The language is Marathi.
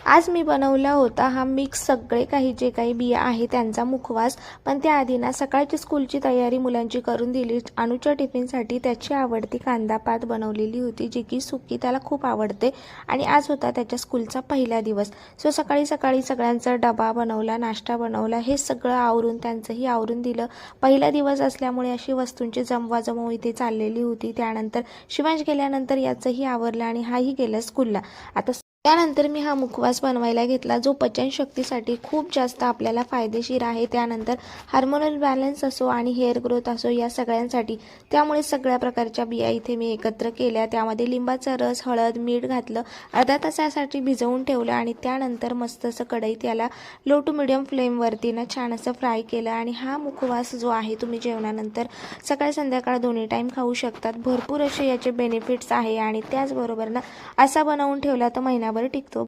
आज मी बनवला होता हा मिक्स सगळे काही जे काही बिया आहे त्यांचा मुखवास। पण त्याआधी ना सकाळची स्कूलची तयारी मुलांची करून दिली। अनुच्या टिफिनसाठी त्याची आवडती कांदा पात बनवलेली होती, जी की सुकी त्याला खूप आवडते आणि आज होता त्याच्या स्कूलचा पहिला दिवस। सो सकाळी सकाळी सगळ्यांचा डबा बनवला, नाश्ता बनवला, हे सगळं आवरून त्यांचंही आवरून दिलं। पहिला दिवस असल्यामुळे अशी वस्तूंची जमवाजमव इथे चाललेली होती। त्यानंतर शिवांश गेल्यानंतर याचंही आवरलं आणि हाही गेला स्कूलला। आता त्यानंतर मी हा मुखवास बनवायला घेतला, जो पचनशक्तीसाठी खूप जास्त आपल्याला फायदेशीर आहे। त्यानंतर हार्मोनल बॅलन्स असो आणि हेअर ग्रोथ असो या सगळ्यांसाठी, त्यामुळे सगळ्या प्रकारच्या बिया इथे मी एकत्र केल्या। त्यामध्ये लिंबाचा रस, हळद, मीठ घातलं, अर्धा तासासाठी भिजवून ठेवलं आणि त्यानंतर मस्त असं कढईत याला लो टू मिडियम फ्लेमवरती ना छान असं फ्राय केलं। आणि हा मुखवास जो आहे तुम्ही जेवणानंतर सकाळ संध्याकाळ दोन्ही टाईम खाऊ शकतात। भरपूर असे याचे बेनिफिट्स आहे आणि त्याचबरोबर ना असा बनवून ठेवला तर महिनाभर टिकतो।